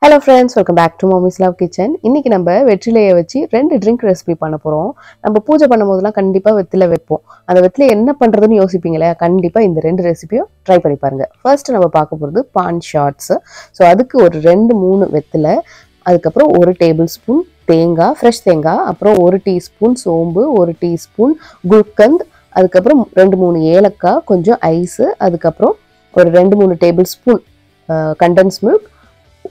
Hello friends, welcome back to Mommy's Love Kitchen. இன்னைக்கு நம்ம வெற்றிலையை வச்சு ரெண்டு ட்ரிங்க் ரெசிபி பண்ண போறோம். நம்ம பூஜை பண்ணும்போதெல்லாம் கண்டிப்பா வெற்றிலை வைப்போம். அந்த வெற்றிலை என்ன பண்றதுன்னு யோசிப்பீங்களே, கண்டிப்பா இந்த ரெண்டு ரெசிபியும் ட்ரை பண்ணி பாருங்க. ஃபர்ஸ்ட் நம்ம பார்க்க போறது பான் ஷார்ட்ஸ். ஸோ அதுக்கு ஒரு 2-3 வெற்றிலை, அதுக்கப்புறம் 1 டேபிள் ஸ்பூன் தேங்காய், ஃப்ரெஷ் தேங்காய், அப்புறம் 1 டீஸ்பூன் சோம்பு, 1 டீஸ்பூன் குல்கந்த், அதுக்கப்புறம் 2-3 ஏலக்காய், கொஞ்சம் ஐஸு, அதுக்கப்புறம் ஒரு 2-3 tablespoon condensed milk,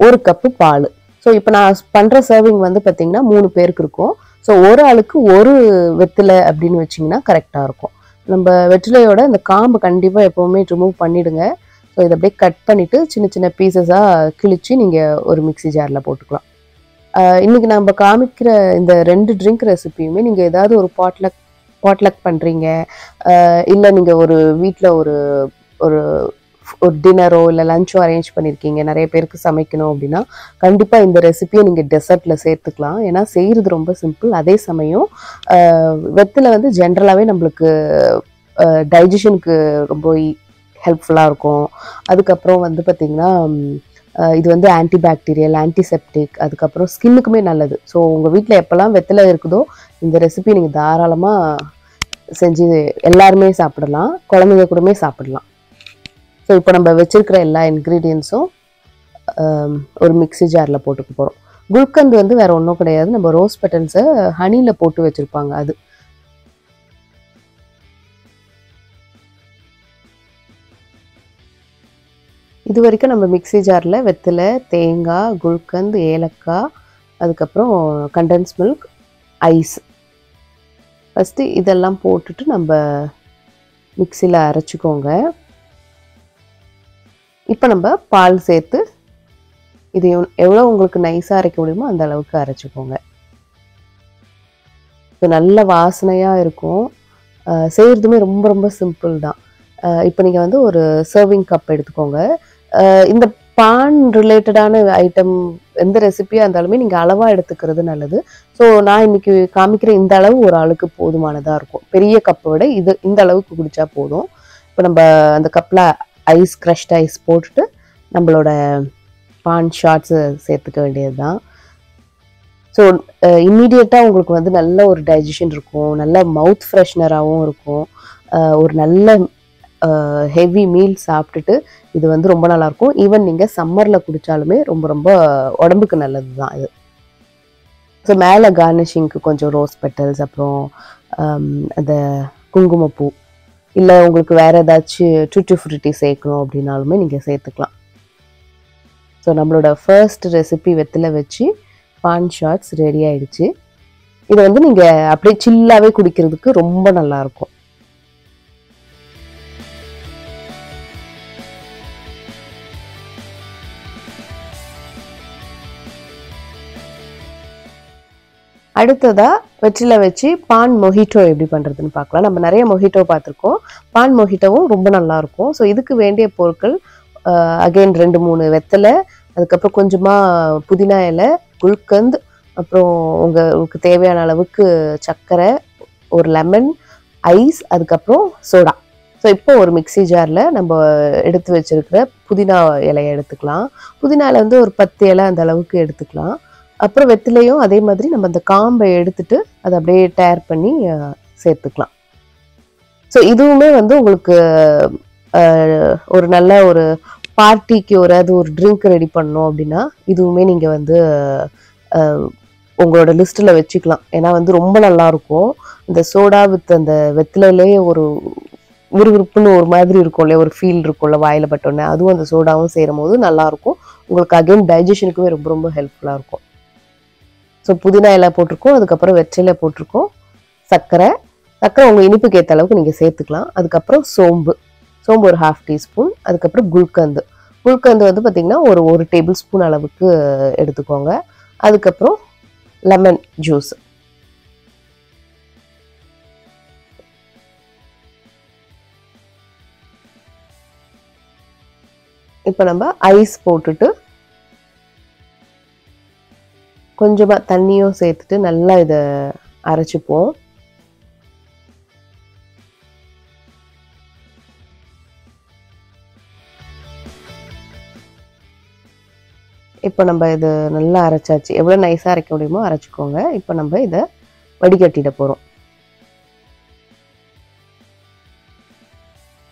1 cup பால். ஸோ இப்போ நான் பண்ணுற சர்விங் வந்து பார்த்தீங்கன்னா 3 பேருக்கு இருக்கும். ஸோ ஒரு ஆளுக்கு ஒரு வெற்றிலை அப்படின்னு வச்சிங்கன்னா கரெக்டாக இருக்கும். நம்ம வெற்றிலையோட இந்த காம்பு கண்டிப்பாக எப்போவுமே ரிமூவ் பண்ணிவிடுங்க. ஸோ இதை அப்படியே கட் பண்ணிவிட்டு சின்ன சின்ன பீசஸாக கிழிச்சு நீங்கள் ஒரு மிக்ஸி ஜாரில் போட்டுக்கலாம். இன்றைக்கி நம்ம காமிக்கிற இந்த 2 ட்ரிங்க் ரெசிபியுமே நீங்கள் ஏதாவது ஒரு பாட்லக் பண்ணுறீங்க, இல்லை நீங்கள் ஒரு வீட்டில் ஒரு ஒரு டின்னரோ இல்லை லஞ்சோ அரேஞ்ச் பண்ணியிருக்கீங்க, நிறைய பேருக்கு சமைக்கணும் அப்படின்னா கண்டிப்பாக இந்த ரெசிபியை நீங்கள் டெசர்ட்டில் சேர்த்துக்கலாம். ஏன்னா செய்கிறது ரொம்ப சிம்பிள். அதே சமயம் வெற்றிலை வந்து ஜென்ரலாகவே நம்மளுக்கு டைஜஷனுக்கு ரொம்ப ஹெல்ப்ஃபுல்லாக இருக்கும். அதுக்கப்புறம் வந்து பார்த்திங்கன்னா இது வந்து ஆன்டிபாக்டீரியல், ஆன்டிசெப்டிக், அதுக்கப்புறம் ஸ்கின்னுக்குமே நல்லது. ஸோ உங்கள் வீட்டில் எப்போல்லாம் வெற்றிலை இருக்குதோ இந்த ரெசிபி நீங்கள் தாராளமாக செஞ்சு எல்லாருமே சாப்பிடலாம், குழந்தைங்க கூடமே சாப்பிடலாம். ஸோ இப்போ நம்ம வச்சுருக்கிற எல்லா இன்க்ரீடியன்ஸும் ஒரு மிக்ஸி ஜாரில் போட்டுக்க போகிறோம். குல்கந்த் வந்து வேறு ஒன்றும் கிடையாது, நம்ம ரோஸ் பெட்டல்ஸை ஹனியில் போட்டு வச்சுருப்பாங்க அது. இது வரைக்கும் நம்ம மிக்ஸி ஜாரில் வெற்றிலை, தேங்காய், குல்கந்த், ஏலக்காய், அதுக்கப்புறம் கண்டென்ஸ் மில்க், ஐஸ், ஃபஸ்ட்டு இதெல்லாம் போட்டுட்டு நம்ம மிக்ஸியில் அரைச்சிக்கோங்க. இப்போ நம்ம பால் சேர்த்து இது எவ்வளோ உங்களுக்கு நைஸாக அரைக்க முடியுமோ அந்த அளவுக்கு அரைச்சிக்கோங்க. இது நல்ல வாசனையாக இருக்கும். செய்கிறதுமே ரொம்ப ரொம்ப சிம்பிள் தான். இப்போ நீங்கள் வந்து ஒரு சர்விங் கப் எடுத்துக்கோங்க. இந்த பான் ரிலேட்டடான ஐட்டம் எந்த ரெசிபியாக இருந்தாலுமே நீங்கள் அளவாக எடுத்துக்கிறது நல்லது. ஸோ நான் இன்றைக்கி காமிக்கிற இந்த அளவு ஒரு ஆளுக்கு போதுமானதாக இருக்கும். பெரிய கப்பை விட இந்த அளவுக்கு குடித்தா போதும். இப்போ நம்ம அந்த கப்பில் ஐஸ், க்ரஷ்ட் ஐஸ் போட்டுட்டு நம்மளோட பான் ஷார்ட்ஸு சேர்த்துக்க வேண்டியது தான். ஸோ இம்மீடியட்டாக உங்களுக்கு வந்து நல்ல ஒரு டைஜஷன் இருக்கும், நல்ல மவுத் ஃப்ரெஷ்னராகவும் இருக்கும். ஒரு நல்ல ஹெவி மீல் சாப்பிட்டுட்டு இது வந்து ரொம்ப நல்லாயிருக்கும். ஈவன் நீங்கள் சம்மரில் குடித்தாலுமே ரொம்ப ரொம்ப உடம்புக்கு நல்லது தான் இது. ஸோ மேலே கார்னிஷிங்க்கு கொஞ்சம் ரோஸ் பெட்டல்ஸ், அப்புறம் அந்த குங்குமப்பூ, இல்லை உங்களுக்கு வேறு ஏதாச்சும் டூட்டி ஃப்ரூட்டி சேர்க்கணும் அப்படின்னாலுமே நீங்கள் சேர்த்துக்கலாம். ஸோ நம்மளோட ஃபர்ஸ்ட் ரெசிபி வெற்றிலை வச்சு பான் ஷார்ட்ஸ் ரெடி ஆகிடுச்சு. இதை வந்து நீங்கள் அப்படியே சில்லாகவே குடிக்கிறதுக்கு ரொம்ப நல்லாயிருக்கும். அடுத்ததாக வெற்றிலை வச்சு பான் மொஹிட்டோ எப்படி பண்ணுறதுன்னு பார்க்கலாம். நம்ம நிறைய மொஹிட்டோ பார்த்துருக்கோம், பான் மொஹிட்டோவும் ரொம்ப நல்லாயிருக்கும். ஸோ இதுக்கு வேண்டிய பொருட்கள் அகெயின் 2-3 வெற்றிலை, அதுக்கப்புறம் கொஞ்சமாக புதினா இலை, குல்கந்த், அப்புறம் உங்களுக்கு தேவையான அளவுக்கு சர்க்கரை, ஒரு லெமன், ஐஸ், அதுக்கப்புறம் சோடா. ஸோ இப்போ ஒரு மிக்ஸி ஜாரில் நம்ம எடுத்து வச்சுருக்கிற புதினா இலையை எடுத்துக்கலாம். புதினா இலை வந்து ஒரு 10 இலை அந்த அளவுக்கு எடுத்துக்கலாம். அப்புறம் வெற்றிலையும் அதே மாதிரி நம்ம அந்த காம்பை எடுத்துட்டு அதை அப்படியே டேர் பண்ணி சேர்த்துக்கலாம். ஸோ இதுவுமே வந்து உங்களுக்கு ஒரு நல்ல ஒரு பார்ட்டிக்கு ஒரு ட்ரிங்க் ரெடி பண்ணோம் அப்படின்னா இதுவுமே நீங்கள் வந்து உங்களோட லிஸ்ட்டில் வச்சுக்கலாம். ஏன்னா வந்து ரொம்ப நல்லாயிருக்கும். இந்த சோடா வித் அந்த வெற்றிலையிலேயே ஒரு விறுவிறுப்புன்னு ஒரு மாதிரி இருக்கும் இல்லையா, ஒரு ஃபீல் இருக்கும்ல வாயில் பட்டோன்னே, அதுவும் அந்த சோடாவும் சேரும் போது நல்லாயிருக்கும். உங்களுக்கு அகெயின் டைஜஷனுக்குமே ரொம்ப ரொம்ப ஹெல்ப்ஃபுல்லாக இருக்கும். ஸோ புதினா இலை போட்டிருக்கோம், அதுக்கப்புறம் வெற்றிலை போட்டிருக்கோம், சர்க்கரை உங்கள் இனிப்புக்கு ஏற்ற அளவுக்கு நீங்கள் சேர்த்துக்கலாம். அதுக்கப்புறம் சோம்பு ஒரு 1/2 டீஸ்பூன், அதுக்கப்புறம் குல்கந்து வந்து பார்த்திங்கன்னா ஒரு டேபிள் ஸ்பூன் அளவுக்கு எடுத்துக்கோங்க. அதுக்கப்புறம் லெமன் ஜூஸ். இப்போ நம்ம ஐஸ் போட்டுட்டு கொஞ்சமாக தண்ணியும் சேர்த்துட்டு நல்லா இதை அரைச்சிப்போம். இப்போ நம்ம இது நல்லா அரைச்சாச்சு. எவ்வளோ நைஸாக அரைக்க முடியுமோ அரைச்சிக்கோங்க. இப்போ நம்ம இதை வடிகட்டிட போகிறோம்.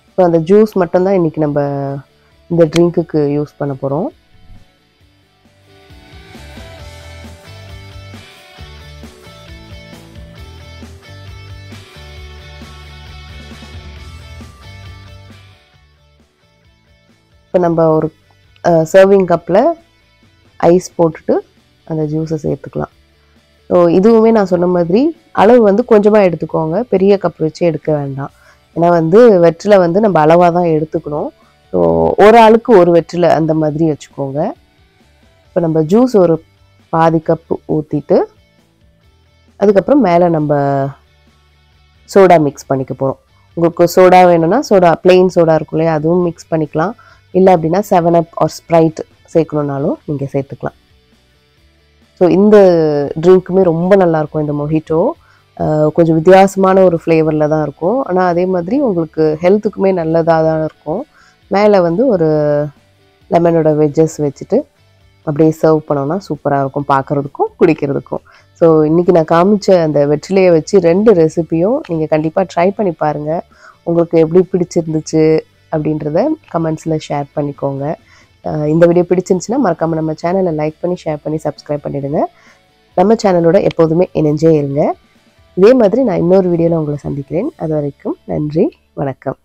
இப்போ அந்த ஜூஸ் மட்டும்தான் இன்றைக்கி நம்ம இந்த ட்ரிங்க்குக்கு யூஸ் பண்ண போகிறோம். இப்போ நம்ம ஒரு சர்விங் கப்பில் ஐஸ் போட்டுட்டு அந்த ஜூஸை சேர்த்துக்கலாம். ஸோ இதுவுமே நான் சொன்ன மாதிரி அளவு வந்து கொஞ்சமாக எடுத்துக்கோங்க. பெரிய கப் வச்சு எடுக்க வேண்டாம். ஏன்னா வந்து வெற்றிலை வந்து நம்ம அளவாக தான் எடுத்துக்கணும். ஸோ ஒரு ஆளுக்கு ஒரு வெற்றிலை அந்த மாதிரி வச்சுக்கோங்க. இப்போ நம்ம ஜூஸ் ஒரு பாதி கப்பு ஊற்றிட்டு அதுக்கப்புறம் மேலே நம்ம சோடா மிக்ஸ் பண்ணிக்க போகிறோம். உங்களுக்கு சோடா வேணும்னா சோடா, பிளெயின் சோடா இருக்கும் இல்லையா, அதுவும் மிக்ஸ் பண்ணிக்கலாம். இல்லை அப்படின்னா 7up ஆர் ஸ்ப்ரைட் சேர்க்கணுன்னாலும் நீங்கள் சேர்த்துக்கலாம். ஸோ இந்த ட்ரிங்க்குமே ரொம்ப நல்லாயிருக்கும். இந்த மொஹிட்டோ கொஞ்சம் வித்தியாசமான ஒரு ஃப்ளேவரில் தான் இருக்கும். ஆனால் அதே மாதிரி உங்களுக்கு ஹெல்த்துக்குமே நல்லதாக தான் இருக்கும். மேலே வந்து ஒரு லெமனோட வெஜ்ஜஸ் வச்சுட்டு அப்படியே சர்வ் பண்ணோன்னா சூப்பராக இருக்கும் பார்க்குறதுக்கும் குடிக்கிறதுக்கும். ஸோ இன்றைக்கி நான் காமிச்ச அந்த வெற்றிலையை வச்சு 2 ரெசிபியும் நீங்கள் கண்டிப்பாக ட்ரை பண்ணி பாருங்கள். உங்களுக்கு எப்படி பிடிச்சிருந்துச்சு அப்படின்றத கமெண்ட்ஸில் ஷேர் பண்ணிக்கோங்க. இந்த வீடியோ பிடிச்சிருந்துச்சுன்னா மறக்காமல் நம்ம சேனலை லைக் பண்ணி ஷேர் பண்ணி சப்ஸ்கிரைப் பண்ணிவிடுங்க. நம்ம சேனலோட எப்போதுமே இணைஞ்சே இருங்க. இதே மாதிரி நான் இன்னொரு வீடியோவில் உங்களை சந்திக்கிறேன். அது வரைக்கும் நன்றி, வணக்கம்.